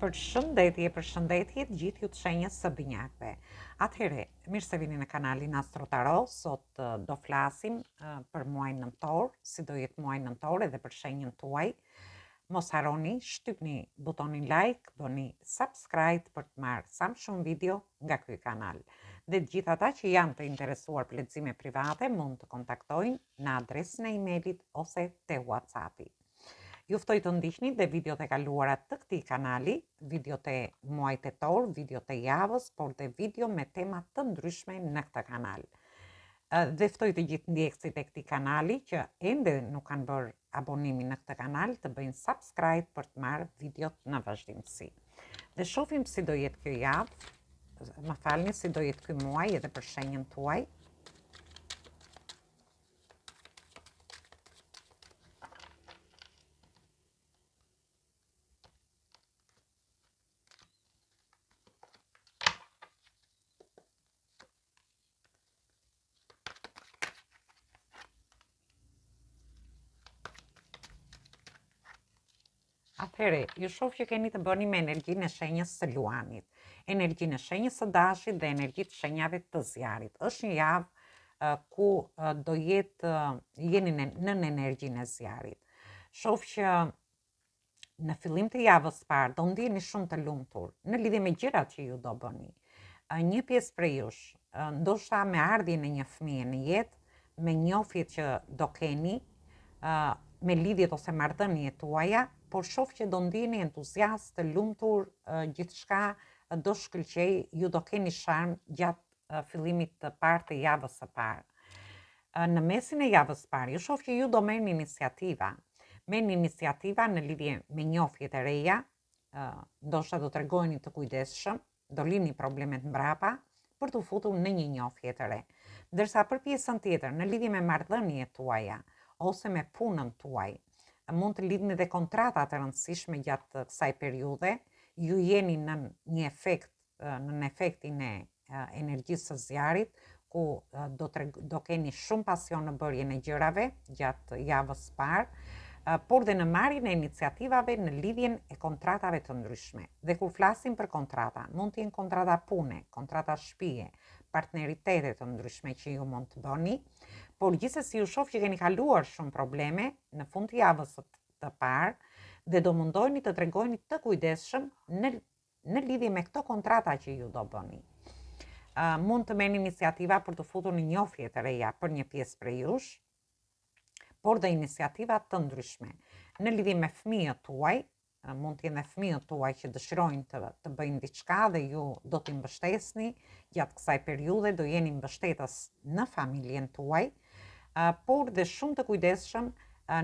Përshëndetje të gjithë ju të shenjës së binjakëve. Atëhere, mirë se vini në kanalin Astro Tarot. Sot do flasim për muajin nëntor, si do jetë muaji nëntor edhe për shenjën tuaj. Mos harroni, shtypni butonin like, bëni subscribe për të marrë sa më shumë video nga ky kanal. Dhe të gjithë ata që janë të interesuar për lexime private mund të kontaktojnë në adresën e emailit ose te WhatsAppi. Ju ftoj të ndiqni dhe videot e kaluara të këtij kanali, videot e muajit tetor, videot e javës, por dhe video me tema të ndryshme në këtë kanal. Dhe ftoj të gjithë ndjekësit e këtij kanali që ende nuk kanë bërë abonimin në këtë kanal të bëjnë subscribe për të marrë videot në vazhdimsi. Dhe shohim si do jetë kjo javë, më falni, si do jetë ky muaj edhe për shenjën tuaj. Atëhere, ju shoh që keni të bëni me energjinë e shenjës së luanit, energjinë e shenjës së dashit dhe energjitë shenjave të zjarit. Është një javë ku do jeni në energjinë e zjarit. Shoh që në fillim të javës parë do ndiheni shumë të lumtur në lidhje me gjërat që ju do bëni. Një pjesë prej jush, ndoshta me ardhjen e një fëmije në jetë, me njohjet që do keni, me lidhjet ose marrëdhëniet tuaja, por shoh që do ndiheni entuziast, të lumtur, gjithçka do shkëlqej, ju do keni sharm gjatë fillimit të parë të javës së parë. Në mesin e javës parë, ju shoh që ju do merrni iniciativa. Merrni iniciativa në lidhje me njohjet e reja, ndoshta do tregoheni të kujdesshëm, do lini problemet mbrapa për të futur në një njohje të re. Ndërsa për pjesën tjetër, në lidhje me marrëdhëniet tuaja ose me punën tuaj, mund të lidhni dhe kontrata të rëndësishme gjatë kësaj periudhe, ju jeni në një efekt, në efektin e energjisë së zjarit, ku do keni shumë pasion në bërjen e gjërave gjatë javës parë, por dhe në marrjen e iniciativave në lidhjen e kontratave të ndryshme. Dhe kur flasim për kontrata, mund të jenë kontrata pune, kontrata shtëpie, partneritete të ndryshme që ju mund të bëni, por gjithsesi ju shoh që keni kaluar shumë probleme në fund të javës të parë dhe do mundoheni të tregoheni të kujdesshëm në lidhje me këto kontrata që ju do bëni. Mund të merrni iniciativa për të futur në njohje të reja për një pjesë prej jush, por dhe iniciativa të ndryshme. Në lidhje me fëmijët tuaj, mund të jenë fëmijët tuaj që dëshirojnë të bëjnë diçka dhe ju do t'i mbështesni gjatë kësaj periudhe, do jeni mbështetës në familjen tuaj, por dhe shumë të kujdesshëm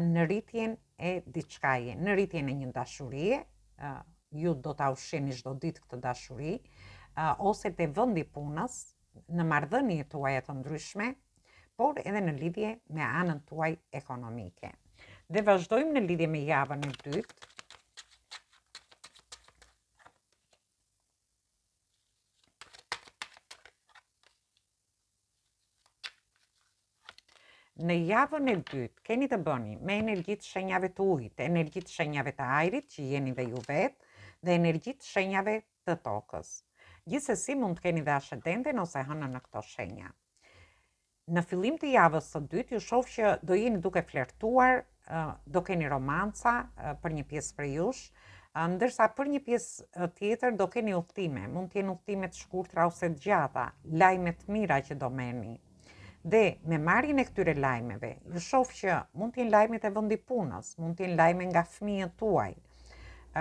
në rritjen e diçkaje, në rritjen e një dashurie, ju do ta ushqeni çdo ditë këtë dashuri, ose te vendi punës, në marrëdhëniet tuaja të ndryshme, por edhe në lidhje me anën tuaj ekonomike. Dhe vazhdojmë në lidhje me javën e dytë. Në javën e dytë keni të bëni me energjitë shenjave të ujit, energjitë shenjave të ajrit që jeni dhe ju vetë, dhe energjitë shenjave të tokës. Gjithsesi mund të keni dhe ascendenten ose hënën në këto shenja. Në fillim të javës së dytë ju shoh që do jeni duke flirtuar, do keni romanca për një pjesë prej jush, ndërsa për një pjesë tjetër do keni udhtime, mund të jenë udhtime të shkurtra ose të gjata, lajme të mira që do merrni. Dhe me marrjen e këtyre lajmeve, ju shoh që mund të jenë lajmet e vendit punës, mund të jenë lajme nga fëmijët tuaj,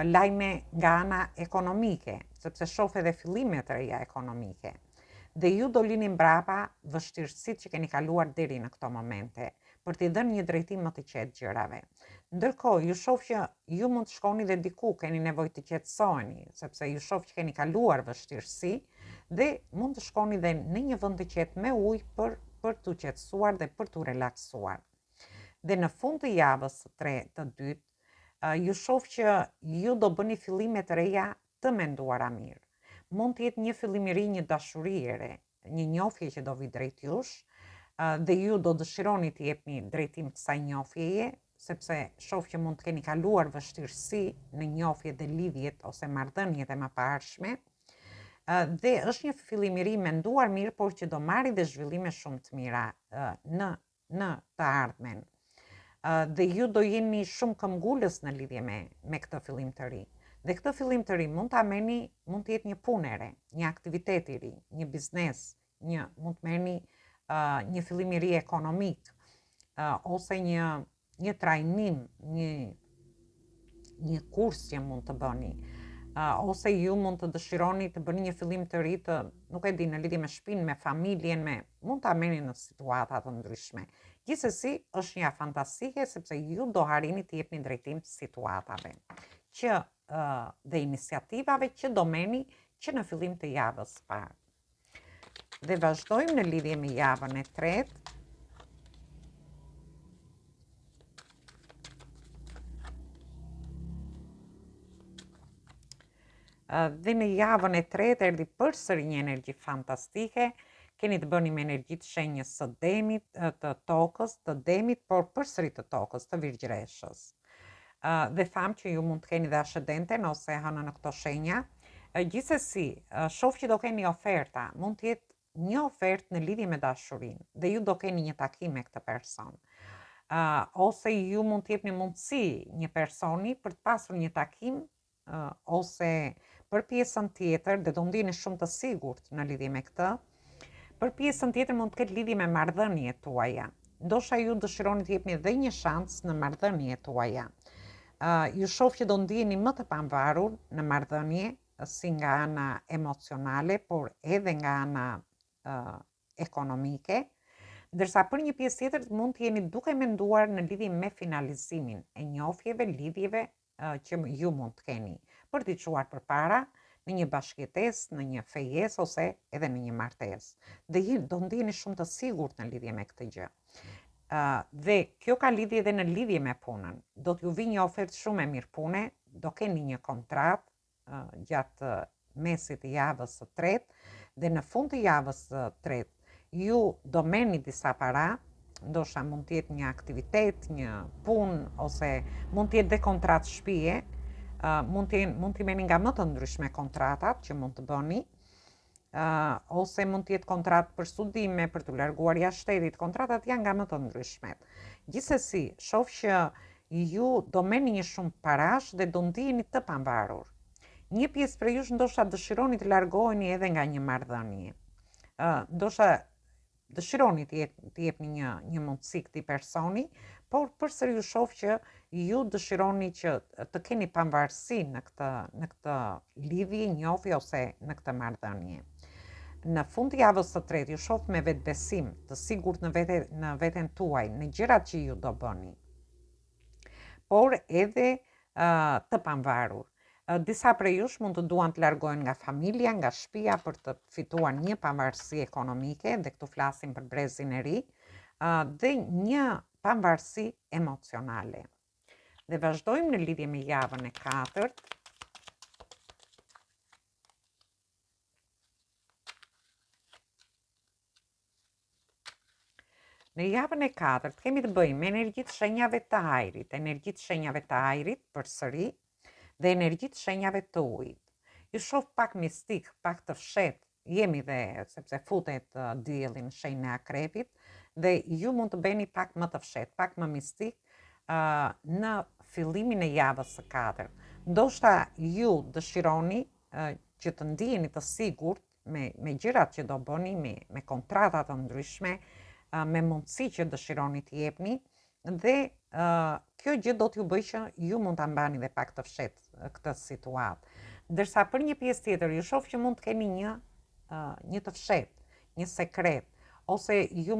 lajme nga ana ekonomike, sepse shoh edhe fillime të reja ekonomike. Dhe ju do lini mbrapa vështirësitë që keni kaluar deri në këto momente, për t'i dhënë një drejtim më të qetë gjërave. Ndërkohë, ju shoh që ju mund të shkoni dhe diku, keni nevojë të qetësoheni, sepse ju shoh që keni kaluar vështirësi dhe mund të shkoni dhe në një vend të qetë me ujë për t'u qetësuar dhe për t'u relaksuar. Dhe në fund të javës të dytë, ju shoh që ju do bëni fillime të reja të menduara mirë. Mund të jetë një fillim i ri, një dashuri e re, një njohje që do vi drejt jush, dhe ju do dëshironi të jepni drejtim kësaj njohjeje, sepse shoh që mund të keni kaluar vështirësi në njohje dhe lidhjet ose marrëdhëniet e mëparshme. Dhe është një fillim i ri menduar mirë, por që do marrë dhe zhvillime shumë të mira në të ardhmen. Dhe ju do jeni shumë këmbgulës në lidhje me këtë fillim të ri. Dhe këtë fillim të ri mund ta merrni, mund të jetë një punë e re, një aktivitet i ri, një biznes, mund të merrni një fillim i ri ekonomik, ose një trajnim, një kurs që mund të bëni, ose ju mund të dëshironi të bëni një fillim të ri të, nuk e di, në lidhje me shtëpinë, me familjen, mund ta merrni në situata të ndryshme. Gjithsesi, është një javë fantastike sepse ju do harrini të jepni drejtim të situatave dhe iniciativave që do merrni që në fillim të javës parë. Dhe vazhdojmë në lidhje me javën e tretë. Dhe në javën e tretë erdhi përsëri një energji fantastike. Keni të bëni me energjitë shenjës së Demit, të tokës, të Demit, por përsëri të tokës, të Virgjëreshës. Dhe thamë që ju mund të keni dhe ascendenten ose hënën në këto shenja. Gjithsesi, shoh që do keni oferta, mund të jetë një ofertë në lidhje me dashurinë dhe ju do keni një takim me këtë person. Ose ju mund të jepni mundësi një personi për të pasur një takim ose për pjesën tjetër, dhe do ndiheni shumë të sigurt në lidhje me këtë. Për pjesën tjetër mund të ketë lidhje me marrëdhëniet tuaja. Ndoshta ju dëshironi të jepni dhe një shans në marrëdhëniet tuaja. Ju shoh që do ndiheni më të pavarur në marrëdhënie, si nga ana emocionale, por edhe nga ana ekonomike, ndërsa për një pjesë tjetër mund të jeni duke menduar në lidhje me finalizimin e njohjeve, lidhjeve që ju mund të keni për t'i çuar përpara në një bashkëjetesë, në një fejesë ose edhe në një martesë. Dhe ju do ndiheni shumë të sigurt në lidhje me këtë gjë. Dhe kjo ka lidhje edhe në lidhje me punën. Do t'ju vi një ofertë shumë e mirë pune, do keni një kontratë gjatë mesit të javës së tretë, dhe në fund të javës së tretë ju do merrni disa para, ndoshta mund të jetë një aktivitet, një punë, ose mund të jetë dhe kontratë shtëpie, mund t'i merrni nga më të ndryshme kontratat që mund të bëni, ose mund të jetë kontratë për studime, për të larguar jashtë shtetit, kontratat janë nga më të ndryshmet. Gjithsesi, shoh që ju do merrni një shumë parash dhe do ndiheni të pavarur. Një pjesë për jush ndoshta dëshironi të largoheni edhe nga një marrëdhënie. Ndoshta dëshironi të jepni një mundësi këtij personi, por përsëri ju shoh që ju dëshironi që të keni pavarësi në këtë lidhje, njohje ose në këtë marrëdhënie. Në fund të javës së tretë ju shoh me vetbesim, të sigurt në veten tuaj, në gjërat që ju do bëni, por edhe të pavarur. Disa prej jush mund të duan të largohen nga familja, nga shtëpia për të fituar një pavarësi ekonomike, dhe këtu flasim për brezin e ri, dhe një pavarësi emocionale. Dhe vazhdojmë në lidhje me javën e katërt. Në javën e katërt kemi të bëjmë me energjitë shenjave të ajrit, energjitë shenjave të ajrit përsëri, dhe energjitë shenjave të ujit. Ju shoh pak mistik, pak të fshet, jemi dhe sepse futet dielli në shenjën e akrepit, dhe ju mund të bëni pak më të fshet, pak më mistik në fillimin e javës së katërt. Ndoshta ju dëshironi që të ndiheni të sigurt me gjërat që do bëni, me kontrata të ndryshme, me mundësi që dëshironi të jepni, dhe kjo gjë do t'ju bëjë që ju mund ta mbani dhe pak të fshet këtë situatë. Ndërsa për një pjesë tjetër ju shoh që mund të keni një të fshet, një sekret, ose ju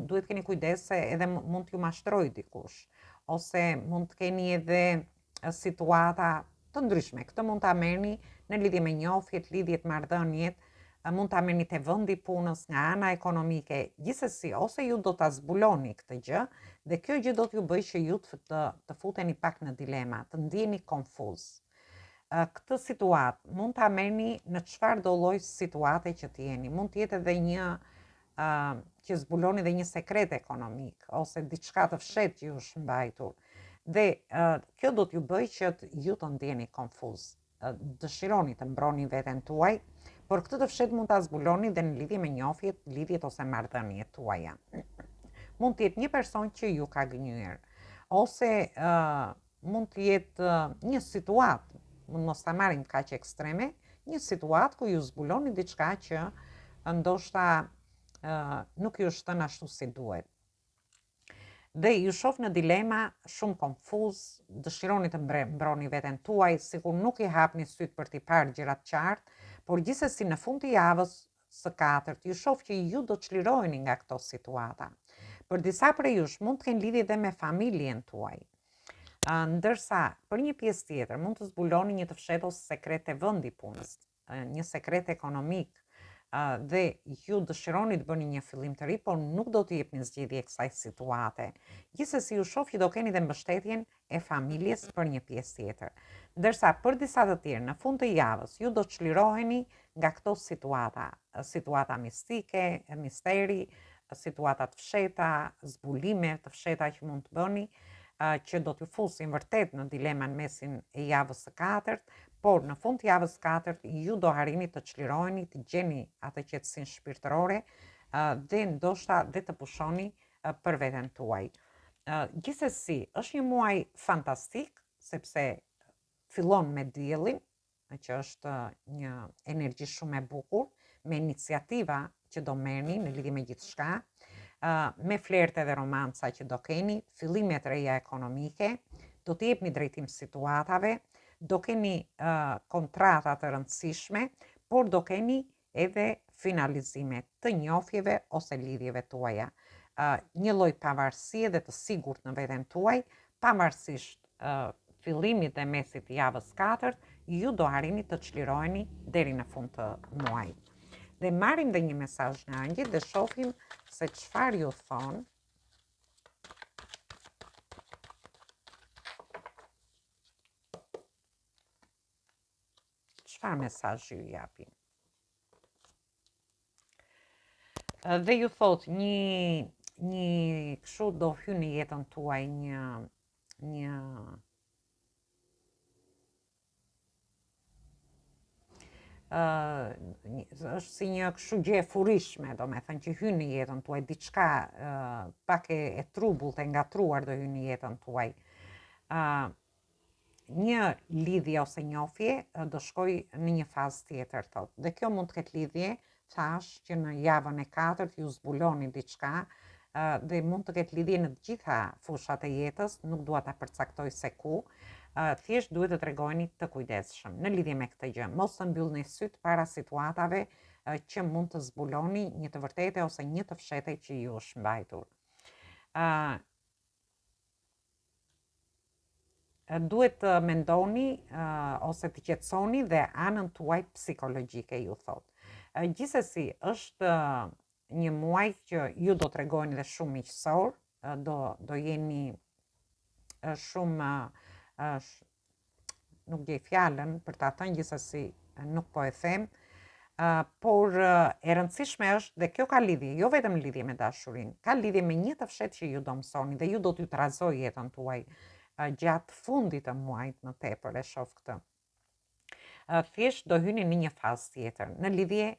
duhet keni kujdes se edhe mund t'ju mashtrojë dikush, ose mund të keni edhe situata të ndryshme. Këtë mund ta merrni në lidhje me njohjet, lidhjet, marrëdhëniet, mund ta merrni te vendi punës, nga ana ekonomike. Gjithsesi, ose ju do ta zbuloni këtë gjë, dhe kjo gjë do t'ju bëjë që ju të futeni pak në dilema, të ndiheni konfuz. Këtë situatë mund ta merrni në çfarëdo lloj situate që të jeni. Mund të jetë edhe që zbuloni dhe një sekret ekonomik, ose diçka të fshet që ju është mbajtur. Dhe kjo do t'ju bëj që ju të ndjeni konfuz. Dëshironi të mbroni veten tuaj, por këtë të fshet mund ta zbuloni dhe në lidhje me njofjet, lidhjet ose marrëdhëniet tuaja. Mund të jetë një person që ju ka gënyer, ose mund të jetë një situatë, mund mos ta marrim kaq ekstreme, një situatë ku ju zbuloni diçka që ndoshta nuk ju është thënë ashtu si duhet. Dhe ju shoh në dilema, shumë konfuz, dëshironi të mbroni veten tuaj, sikur nuk i hapni syt për t'i parë gjërat qartë, por gjithsesi në fund të javës së katërt ju shoh që ju do të çliroheni nga këto situata. Për disa prej jush mund të kenë lidhje dhe me familjen tuaj. Ndërsa për një pjesë tjetër mund të zbuloni një të fshehtë ose sekret të vendi punës, një sekret ekonomik, dhe ju dëshironi të bëni një fillim të ri, por nuk do të jepni zgjedhje kësaj situate. Gjithsesi ju shoh që do keni dhe mbështetjen e familjes për një pjesë tjetër. Ndërsa për disa të tjerë në fund të javës ju do të çliroheni nga këto situata mistike, misteri, situata të fshehta, zbulime të fshehta që mund të bëni, që do t'ju fusin vërtet në dileman mesin e javës së katërt, por në fund të javës së katërt ju do harrini të çliroheni, të gjeni atë qetësinë shpirtërore dhe ndoshta dhe të pushoni për veten tuaj. Gjithsesi, është një muaj fantastik sepse fillon me diellin, që është një energji shumë e bukur, me iniciativa që do merrni në lidhje me gjithçka, me flerte dhe romanca që do keni, fillimet reja ekonomike, do të jepni drejtim situatave, do keni kontrata të rëndësishme, por do keni edhe finalizime të njofjeve ose lidhjeve tuaja. Një lloj pavarësie dhe të sigurt në veten tuaj, pavarësisht fillimit dhe mesit të javës katërt, ju do harrini të çliroheni deri në fund të muajit. Dhe marrim dhe një mesazh nga angjëjt dhe shohim se çfarë ju thonë. Çfarë mesazhi ju japin? Dhe ju thot një kështu do hynë në jetën tuaj një është si një kështu gjë e furishme, do me thënë që hynë në jetën tuaj, diçka pak e trubullt e ngatruar do hynë në jetën tuaj. Një lidhje ose njofje do shkoj në një fazë tjetër, thot. Dhe kjo mund të ketë lidhje, thash që në javën e katërt ju zbuloni diçka, dhe mund të ketë lidhje në të gjitha fushat e jetës, nuk dua ta përcaktoj se ku, thjesht duhet të tregojeni të kujdesshëm në lidhje me këtë gjë. Mos të mbyllni syt para situatave që mund të zbuloni një të vërtetë ose një të fshehtë që ju është mbajtur. Duhet të mendoni ose të qetësoni dhe anën tuaj psikologjike, ju thot. Gjithsesi, është një muaj që ju do tregojeni dhe shumë miqësor, do jeni shumë nuk gjej fjalën për ta thënë, gjithsesi nuk po e them, por e rëndësishme është dhe kjo ka lidhje, jo vetëm lidhje me dashurinë, ka lidhje me një të fshehtë që ju do mësoni dhe ju do t'ju trazoj jetën tuaj gjatë fundit të muajit më tepër, e shoh këtë. Thjesht do hyni në një fazë tjetër, në lidhje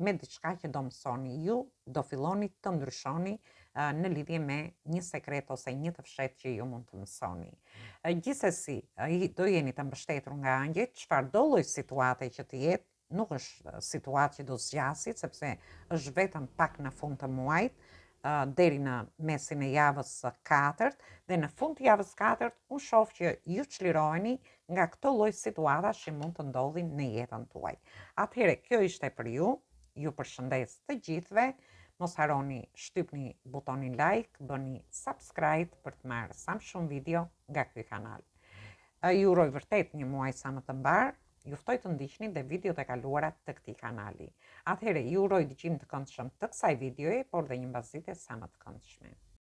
me diçka që do mësoni. Ju do filloni të ndryshoni në lidhje me një sekret ose një të fshehtë që ju mund të mësoni. Gjithsesi, do jeni të mbështetur nga angjëjt, çfarëdo lloj situate që të jetë, nuk është situatë që do zgjasit, sepse është vetëm pak në fund të muajit, deri në mesin e javës së katërt, dhe në fund të javës katërt unë shoh që ju çliroheni nga këto lloj situatash që mund të ndodhin në jetën tuaj. Atëherë, kjo ishte për ju. Ju përshëndes të gjithëve. Mos harroni shtypni butonin like, bëni subscribe për të marrë sa më shumë video nga ky kanal. Ju uroj vërtet një muaj sa më të mbar. Ju ftoj të ndiqni dhe videot e kaluara të këtij kanali. Atëherë, ju uroj dëgjim të këndshëm të kësaj videoje, por dhe një mbasdite sa më të këndshme.